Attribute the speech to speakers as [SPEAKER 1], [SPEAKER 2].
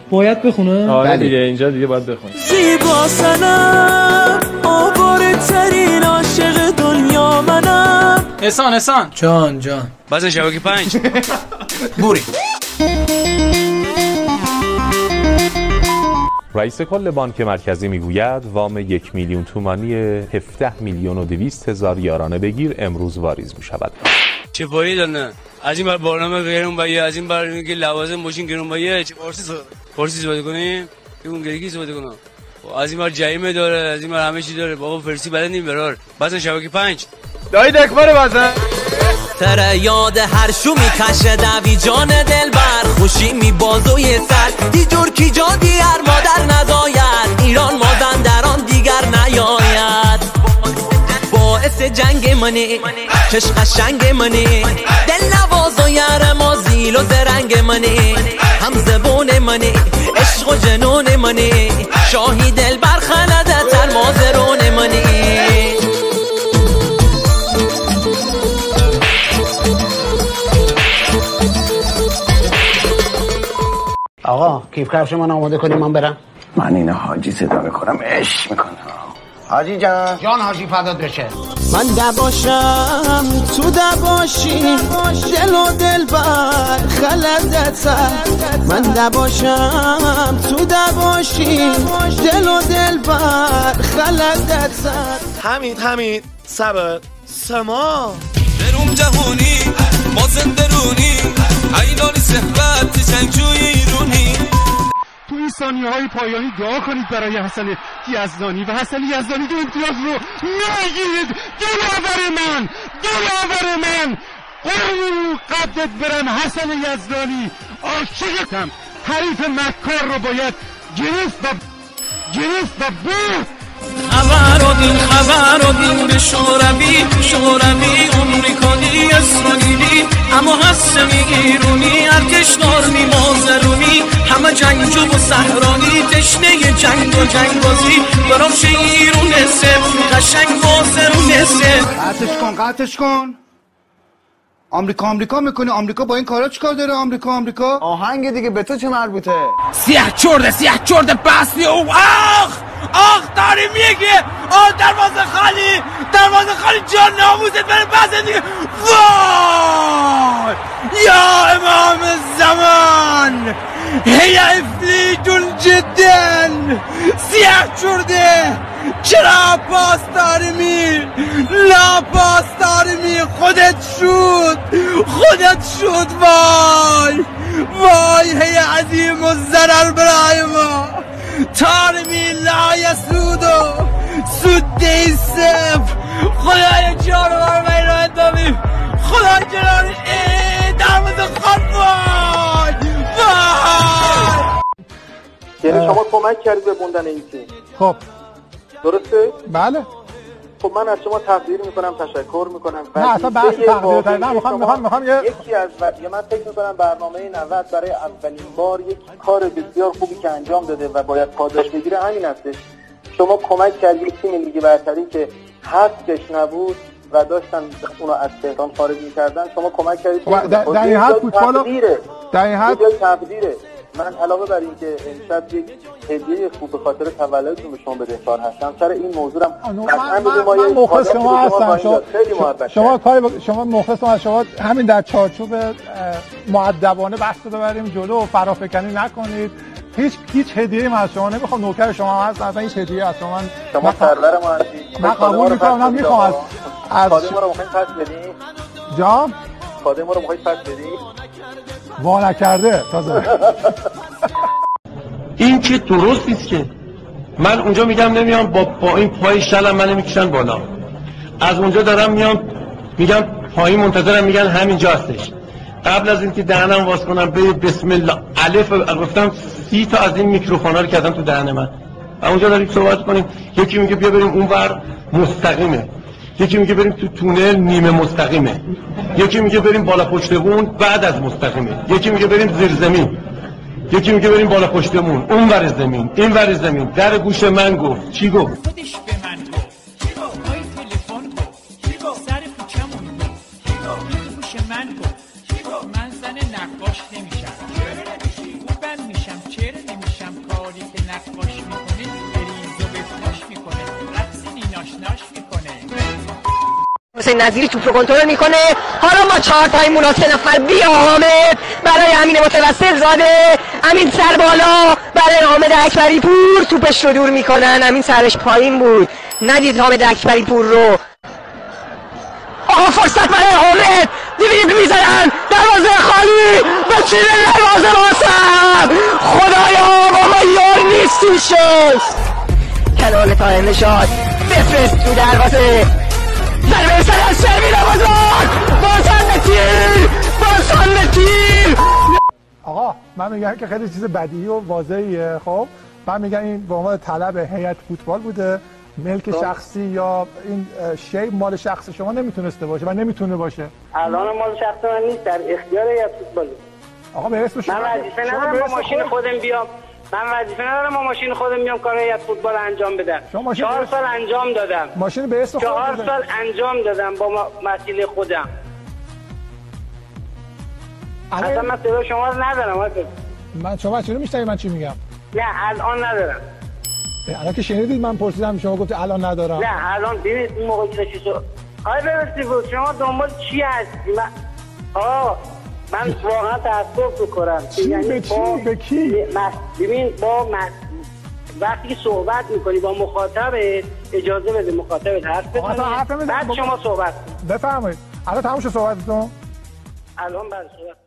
[SPEAKER 1] باید بخونه؟
[SPEAKER 2] آره دیگه اینجا دیگه باید بخونه.
[SPEAKER 3] زیبا سنم آواره ترین عاشق دنیا منم.
[SPEAKER 4] احسان
[SPEAKER 1] جان
[SPEAKER 4] بازن شبکه 5
[SPEAKER 1] بوری.
[SPEAKER 5] رئیس کل بانک مرکزی میگوید وام 1 میلیون تومانی 17,200,000 یارانه بگیر امروز واریز می شود.
[SPEAKER 4] چه پایی دارن؟ از این بر برنامه گرون بایه، از این بر اینکه لوازم ماشین گرون بایه، چه فارسی صحبت کنیم؟ که اون گریگی صحبت کنم. از این بر جریمه داره، از این بر همه چی داره. بابا فرسی بلد نیم برار. بازن شبکه 5
[SPEAKER 2] دایی دکباره بازن.
[SPEAKER 3] تره یاد هر شو میکشه دوی جان دل بر خوشی می بازوی سر دیجور کی جا دیگر مادر نداید ایران مازندران دیگر نیاید باعث جنگ منی چش قشنگ منی دل نواز و یر ما زیل و زرنگ منی هم زبون منی عشق و جنون منی شاهی دل بر خلده تر مازرون منی.
[SPEAKER 6] آقا کیف کفش من آماده کنیم من برم.
[SPEAKER 7] من اینو حاجی صدا میکنم عشق میکنم. حاجی جان
[SPEAKER 6] حاجی فدات بشه.
[SPEAKER 3] من دباشم تو دباشی دل و دل بر خلدت سر من دباشم تو دباشی دل و دل بر خلدت سر
[SPEAKER 8] حمید صبر سما
[SPEAKER 3] درون جهونی ما زندرونی عینانی صحبت چنجوی ایرونی.
[SPEAKER 9] تو این ثانیه‌های پایانی دعا کنید برای حسن یزدانی و حسن یزدانی دو امتیاز رو نگیرید. دلاور من قدت برم حسن یزدانی عاشقتم. حریف مکار رو باید گرفت و برد.
[SPEAKER 3] خبر و دین به شوروی امریکایی اسرائیلی اما هستمی ایرونی ارکشدار میمازرونی همه جنگجو و صحرانی تشنه جنگ و جنگبازی براش ایرون سب قشنگ مازرون سب.
[SPEAKER 6] قطعش کن آمریکا میکنه. آمریکا با این کارا چیکار داره؟ آمریکا
[SPEAKER 7] آهنگ دیگه به تو چه مربوطه؟
[SPEAKER 4] سیاه چرده بستی او آخ داری میگه دروازه خالی جان ناموست بره بس دیگه. وای یا امام زمان هی افلیتون جدا سیاه چرده چرا پاس داری می خودت شد وای هی عظیم و ضرر برای ما تارمی لا یسود و سوده صفر. خدای جان رو من رو اندامیم خدای جان دروازه خان وای
[SPEAKER 10] یعنی شما کمک کردید به بوندن این تیم.
[SPEAKER 9] خب
[SPEAKER 10] درسته؟
[SPEAKER 9] بله.
[SPEAKER 10] خب من از شما تقدیر میکنم تشکر میکنم.
[SPEAKER 9] نه اصلا بحث تقدیر نه میخوام
[SPEAKER 10] یکی از من فکر میکنم برنامه 90 برای اولین بار یک کار بسیار خوبی که انجام داده و باید پاداش بگیره همین هستش. شما کمک کردید تیم لیگ برتری که حقش نبود و داشتن اونو از تهران خارج می‌کردن شما کمک کردید.
[SPEAKER 9] در این حد فوتبال در این حد
[SPEAKER 10] تقدیره. من علاوه بر این که امشب یک هدیه خوب به خاطر تولدتون به شما بدهکار هستم سر این موضوعم
[SPEAKER 9] من مخلص شما هستم. شما مخلص شما همین در چارچوب مؤدبانه بحث رو ببریم جلو و فرافکنی نکنید. هیچ هدیه‌ای من از شما نمیخوام. نوکر شما هستم. اصلا هیچ هدیه‌ای از
[SPEAKER 10] شما سرور ما هستید.
[SPEAKER 9] من قبول می‌کنم. من می‌خوام از
[SPEAKER 10] خادم ما رو می‌خواید پس بدید.
[SPEAKER 9] جام
[SPEAKER 10] خادم ما رو می‌خواید پس بدید.
[SPEAKER 9] وا نکرده تازه.
[SPEAKER 11] این که درست نیست که من اونجا میگم نمیام با این پای شلم منو میکشن بالا. از اونجا دارم میام میگم پایین منتظرم میگن همینجا هستش. قبل از اینکه دهنم واس کنم به بسم الله الف گفتم 30 تا از این میکروفونا رو کردم تو دهن من. اونجا داریم صحبت کنیم. یکی میگه بیا بریم اونور مستقیمه. یکی میگه بریم تو تونل نیمه مستقیمه. یکی میگه بریم بالا پشت بون بعد از مستقیمه. یکی میگه بریم زیر زمین. یکی میگه بریم بالا پشتمون اون ور زمین این ور زمین. در گوش من گفت چی گفت؟
[SPEAKER 12] خودش به من گفت پای تلفن گفت سر کوچمون گفت گوش من گفت من زن نقاش نمیشم خوبم میشم چهره نمیشم
[SPEAKER 13] حسین نظیری توپ رو کنترل میکنه. حالا ما 4 تای مونا 3 نفر بیا حامد برای امین متوسل زاده، امین سر بالا برای حامد اکبری پور، توپش رو دور میکنن. امین سرش پایین بود ندید حامد اکبری پور رو. آها فرصت برای حامد، دیوید میزنن، دروازه خالی، به چین دروازه واسم. خدایا بابا یار نیستیم شست. کنال تایم نشاد بفرست تو دروازه، ضربه سر از شرمین بازان به تیر، بازان به تیر.
[SPEAKER 9] آقا من میگم که خیلی چیز بدیهی و واضحیه. خب من میگم این به عنوان طلب هیئت فوتبال بوده، ملک شخصی یا این شی مال شخص شما نمیتونسته باشه و نمیتونه باشه.
[SPEAKER 10] الان مال شخص من نیست، در اختیار هیئت فوتبال.
[SPEAKER 9] آقا به اسم شما
[SPEAKER 10] من وظیفه ندارم با ماشین خودم بیام، من وظیفه ندارم با ماشین خودم بیام کار هیئت فوتبال انجام بدم. 4 سال انجام دادم.
[SPEAKER 9] ماشین به اسم
[SPEAKER 10] 4 سال انجام دادم با وسیله خودم. اصلا من صدا شما رو ندارم.
[SPEAKER 9] من شما چرا میشنوید من چی میگم؟
[SPEAKER 10] نه الان ندارم.
[SPEAKER 9] الان که شنیدید من پرسیدم شما گفت الان ندارم.
[SPEAKER 10] نه الان ببینید این موقعی که چیزو آره برسید بود شما دنبال چی هستی؟ من واقعا تاسف می‌کنم.
[SPEAKER 9] یعنی به کی؟
[SPEAKER 10] ببین وقتی که صحبت می‌کنی با مخاطب اجازه بده مخاطب حرف بزنه، بعد شما صحبت
[SPEAKER 9] بفرمایید. الان تموم شد صحبتتون؟
[SPEAKER 10] الان بعد صحبت